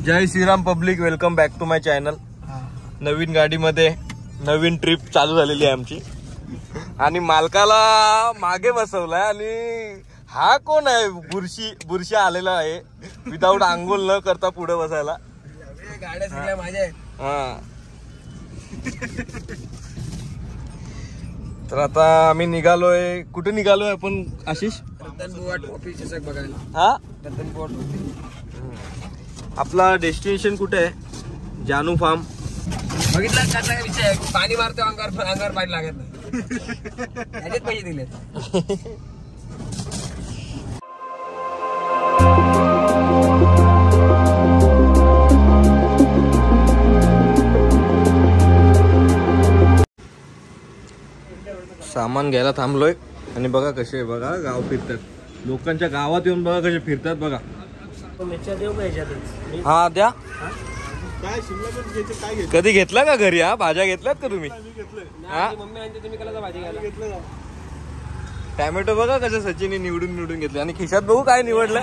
Jai Shriram public, welcome back to my channel. नवीन गाडीमध्ये नवीन ट्रिप चालू झालेली आहे आमची आणि मालकाला मागे बसवलाय आणि हा कोण आहे बुरशी आलेला आहे विदाऊट आंघोळ न करता पुढे बसायला. गाड्या सगळ्या माझ्या आहेत. हा तर आता आम्ही निघालोय. कुठे निघालोय आपण आशिष? रतनबुवा ट्रॉफी चषक बघायला. हा, रतनबुवा ट्रॉफी. आपला डेस्टिनेशन कुठे आहे? जानू फार्म. बघितला काय विषय? पाणी मारतो अंगावर पाणी लागत नाही. त्याच्यात पैसे दिले. सामान घ्यायला थांबलोय आणि बघा कसे बघा गाव फिरतात. लोकांच्या गावात येऊन बघा कसे फिरतात बघा. हा द्या. कधी घेतला का घरी? हा भाज्या घेतल्यात का तुम्ही? टॅमॅटो बघा कसं सचिनने निवडून घेतले आणि खिशात बघू काय निवडलं.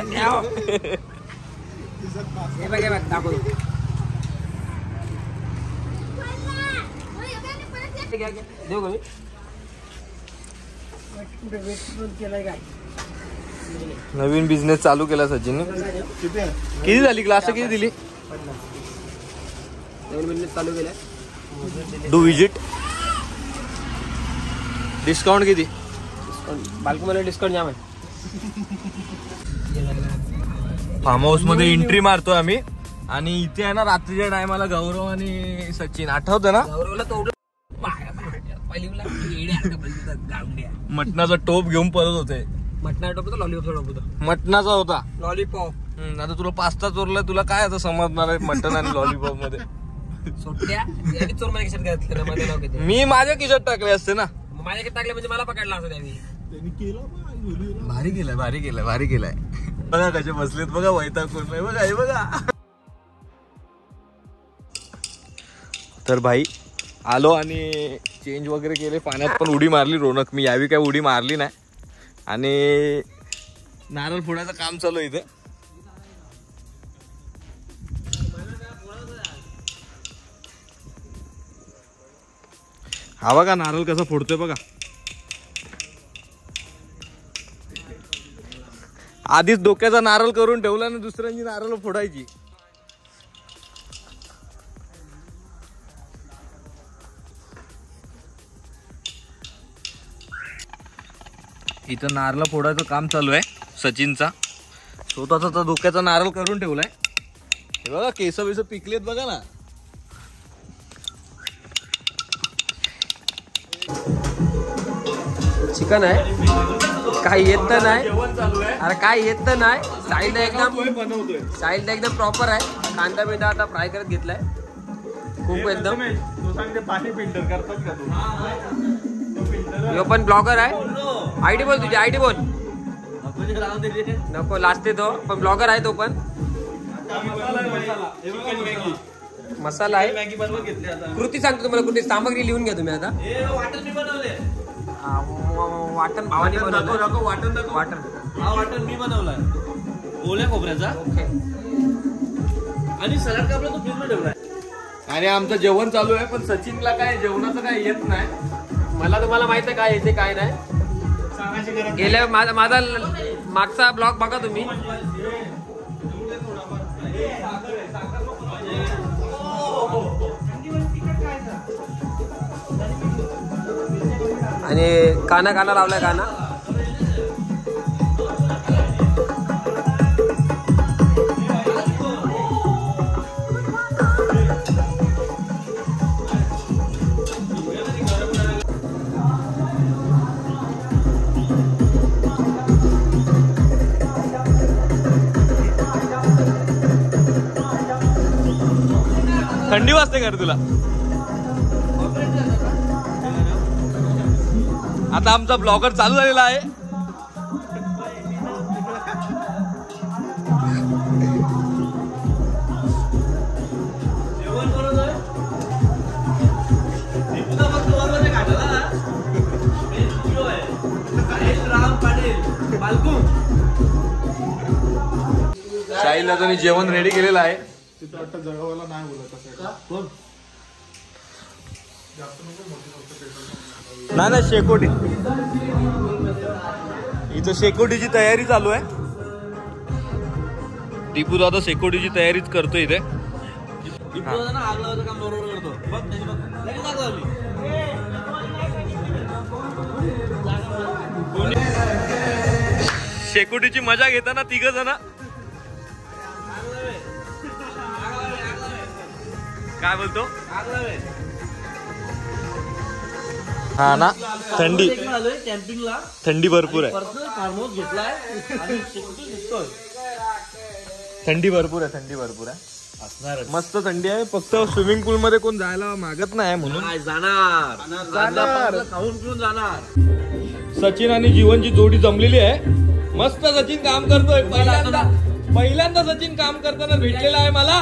नवीन बिझनेस चालू केला सचिनने. किती झाली क्लास? किती दिली? नवीन बिझनेस चालू केला. Do visit. डिस्काउंट किती? बाल्कनीमध्ये डिस्काउंट जाम आहे. फार्म हाऊस मध्ये एंट्री मारतो आम्ही आणि इथे आहे ना रात्रीच्या टायमाला गौरव आणि सचिन आठवतं ना? मटणाचा टोप घेऊन पळत होते. मटणाचा टोप होता, लॉलीपॉपचा टोप होता. मटणाचा होता लॉलीपॉप. आता तुला पास्ता चोरलाय, तुला काय आता समजणार आहे मटण आणि लॉलीपॉप मध्ये? मी माझ्या खिशात टाकले असते ना. माझ्या खिशात टाकले म्हणजे मला पकडला असं त्याने. भारी केलाय. बघा कसे बसलेत बघा, वैतागून नाही बघा. हे बघा. तर भाई आलो आणि चेंज वगैरे केले. पाण्यात पण उडी मारली रोनक. मी यावी काय उडी मारली नाही. आणि नारळ फोडायचं काम चालू आहे इथे. हा बघा नारळ कसा फोडतोय बघा. आधीच डोक्याचा नारळ करून ठेवला आणि दुसऱ्यांची नारळ फोडायची. इथं नारळ फोडायचं काम चालू आहे सचिनचा. स्वतःचा डोक्याचा नारळ करून ठेवलाय. हे बघा केस बिस पिकलेत बघा ना. चिकन आहे, काही येत तर नाही. अरे काय येत तर नाही. साईड एकदम प्रॉपर आहे. कांदा बिंदा आता फ्राय करत घेतलाय. खूप एकदम. यो पण ब्लॉगर आहे. आयडी बोल, तुझी आयडी बोल. नको लाजते तो, पण ब्लॉगर आहे तो पण. मसाला आहे. कृती सांगतो तुम्हाला. कृती सामग्री लिहून घ्या तुम्ही आता. वाटण भावानी वाटण मी बनवलाय ओल्या खोबऱ्याचा. आणि सलाड कापला तो फ्रीजमध्ये ठेवलाय. आणि आमचं जेवण चालू आहे. पण सचिनला काय जेवणाचं काय येत नाही. मला तुम्हाला माहित आहे काय येते काय नाही. गेल्या माझा मागचा ब्लॉग बघा तुम्ही. आणि काना लावलाय. काना थंडी वाजते का रे तुला? आता आमचा ब्लॉगर चालू झालेला आहे. साहिलला जेवण रेडी केलेलं आहे. तिथं वाटतं जगावाला नाही बोलत असं. नाही नाही शेकोटी इथं शेकोटीची तयारी चालू आहे. टिपू दादा शेकोटीची तयारीच करतो इथे. शेकोटीची मजा घेताना तिघ जण काय बोलतो. हा ना थंडी कॅम्पिंगला थंडी भरपूर आहे. फार्म हाऊस घेतलाय थंडी भरपूर आहे. थंडी भरपूर आहे. मस्त थंडी आहे. फक्त स्विमिंग पूल मध्ये कोण जायला मागत नाही म्हणून जाणार खाऊन पिऊन जाणार. सचिन आणि जीवनची जोडी जमलेली आहे. मस्त सचिन काम करतोय. पहिल्यांदा सचिन काम करताना भेटलेला आहे मला.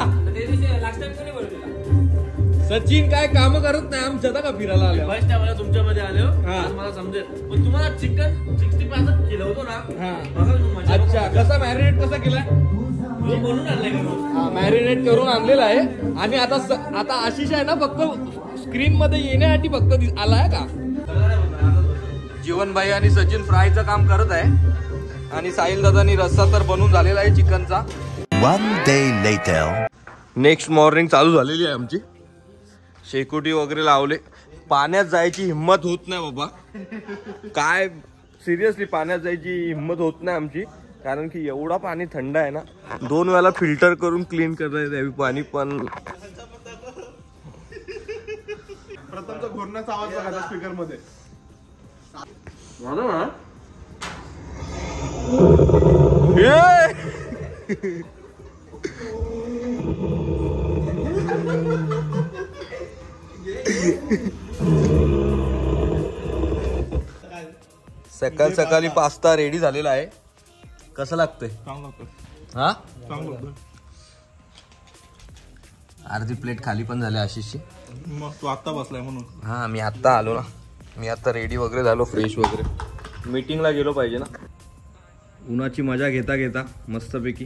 सचिन काय काम करत नाही आमच्या का फिरायला आले. फर्स्ट टाइम तुमच्या मध्ये आलो मला समजेल. पण तुम्हाला चिकन 65 खिलवतो ना. अच्छा कसा मॅरिनेट कसा केलाय. बनवून आणलाय मॅरिनेट करून आणलेला आहे. आणि आता आशिष आहे ना फक्त स्क्रीन मध्ये येण्यासाठी फक्त आलाय का. जीवनभाई आणि सचिन फ्रायचं काम करत आहे. आणि साहिल दादानी रस्सा तर बनवून झालेला आहे चिकनचा. 1 day later. नेक्स्ट मॉर्निंग चालू झालेली आहे आमची. शेकोटी वगैरे लावले. पाण्यात जायची हिंमत होत नाही बाबा. काय सिरियसली पाण्यात जायची हिंमत होत नाही आमची. कारण की एवढा पाणी थंड आहे ना. 2 वेळा फिल्टर करून क्लीन करायला यावी पाणी. पण प्रथमचा घोरण्याचा आवाज बघा स्पीकर मध्ये. सकाळ सकाळी पास्ता रेडी झालेला आहे. कसं लागतंय. हा अर्धी प्लेट खाली पण झाली आशिषची. मग तू आता बसलाय म्हणून. हा मी आत्ता आलो ना. मी आता रेडी वगैरे झालो फ्रेश वगैरे. मीटिंगला गेलो पाहिजे ना. उन्हाची मजा घेता घेता मस्तपैकी.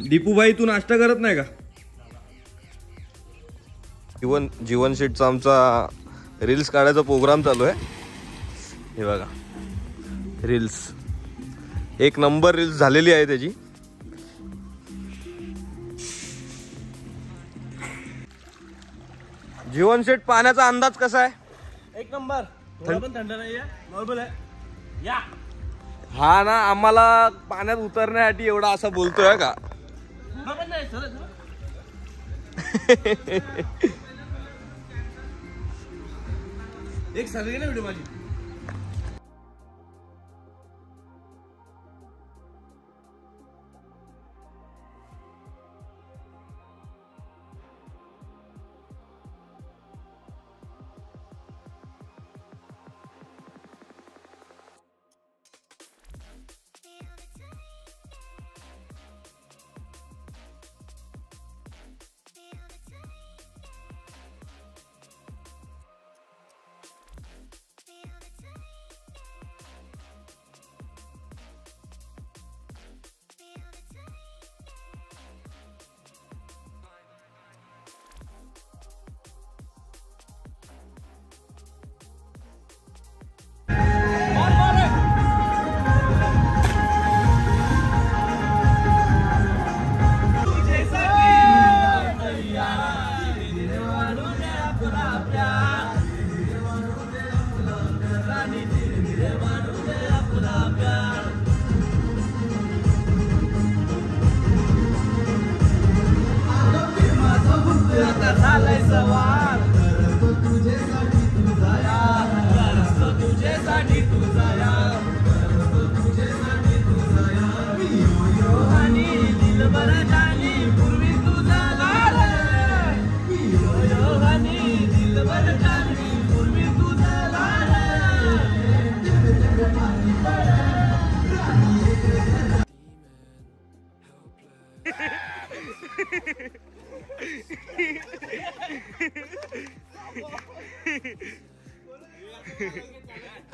दीपू भाई तू नाश्ता करत नाही का. जीवन शेटचा आमचा रील्स काढायचा प्रोग्राम चालू आहे. हे बघा रील्स. 1 नंबर रील्स झालेली आहे त्याची. जीवन शेट पाण्याचा अंदाज कसा आहे. 1 नंबर. थोडा पण थंड नाहीये. नॉर्मल आहे. या हा ना आम्हाला पाण्यात उतरण्यासाठी एवढा असं बोलतोय का. एक सगळी ना व्हिडिओ माझी.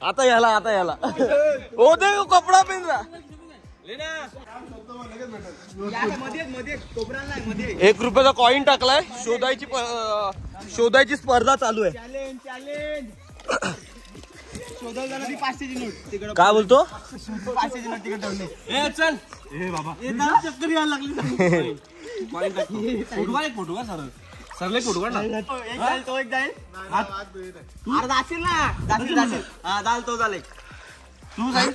आता याला ओ दे कपडा पिंजरा 1 रुपयाचा कॉइन टाकलाय. शोधायची स्पर्धा चालू आहे. काय बोलतो? 500ची नोट तिकडे ठेवली. चल बाबा चक्कर यायला लागली. फोटो का सरले फोटो काढ ना. तो एक जाईल. अरे जाशील ना. जाशील. हा दाल तो झाले. तू जाईल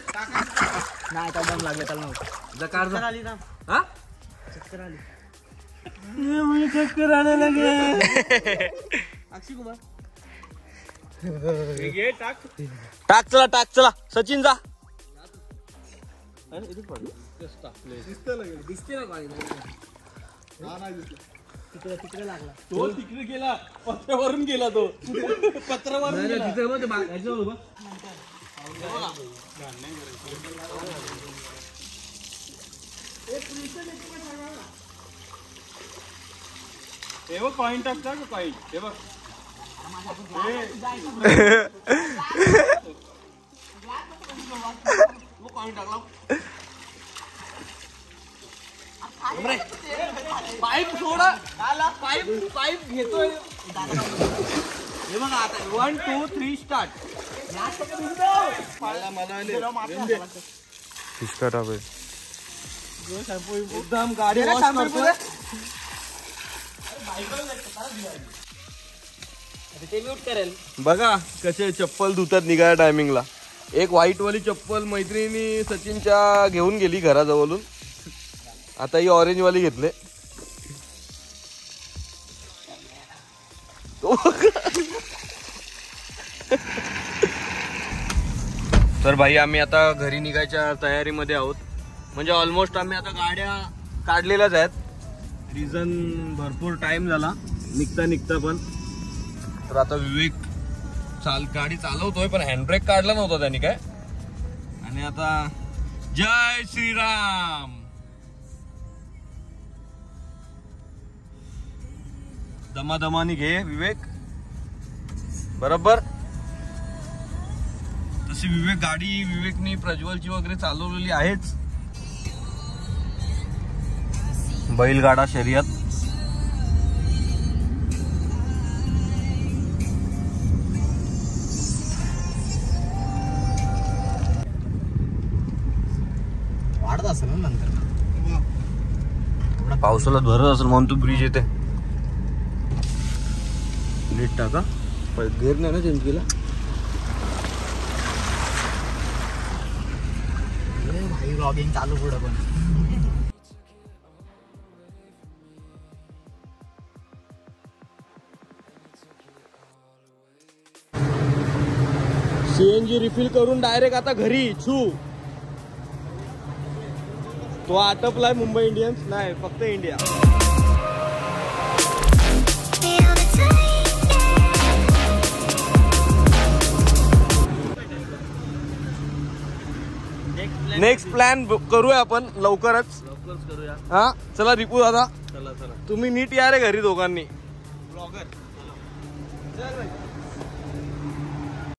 नाही का दम लागले त्याला चक्कर आली ना. हा चक्कर आली. चक्कर आने लगे. अक्षय कुमार टाक चला सचिन जा. दिसते ना तिकडे लागला. तो तिकडे गेला, पत्रावरून गेला तो. पत्रावरून हे बघ कॉइन टाकता का कॉइन. हे बघ कॉइन टाकला. पाईप सोडा. पाईप घेतोय. हे बघा आता 1 2 3 स्टार्ट. एकदम गाडी वॉश करतोय. ते म्यूट करेल. बघा कसे चप्पल धुतात निघाल्या टायमिंगला. एक व्हाईट वाली चप्पल मैत्रिणी सचिनच्या घेऊन गेली घराजवळून. आता ही ऑरेंज वाली घेतले. तर भाई आम्ही आता घरी निघायच्या तयारीमध्ये आहोत. म्हणजे ऑलमोस्ट आम्ही आता गाड्या काढलेल्याच आहेत. रिझन भरपूर टाइम झाला निघता पण. तर आता विवेक गाडी चालवतोय पण हँडब्रेक काढला नव्हता त्यांनी काय. आणि आता जय श्रीराम. दमादमानी घे विवेक. बरोबर. तशी विवेकनी प्रज्वलची वगैरे चालवलेली आहेच. बैलगाडा शर्यत. वाढत असेल ना नंतर. पावसाला भरत असेल म्हणून तू ब्रिज येते. नीट टाका. गेअर नाही ना चेंज केला. भाई व्लॉगिंग चालू पुढे पण. सीएनजी रिफिल करून डायरेक्ट आता घरी छू. तो आटपलाय मुंबई इंडियन्स. नाही फक्त इंडिया. नेक्स्ट प्लॅन करूया आपण लवकरच करूया. हा चला रिपू दादा चला तुम्ही नीट या रे घरी दोघांनी. ब्लॉगर.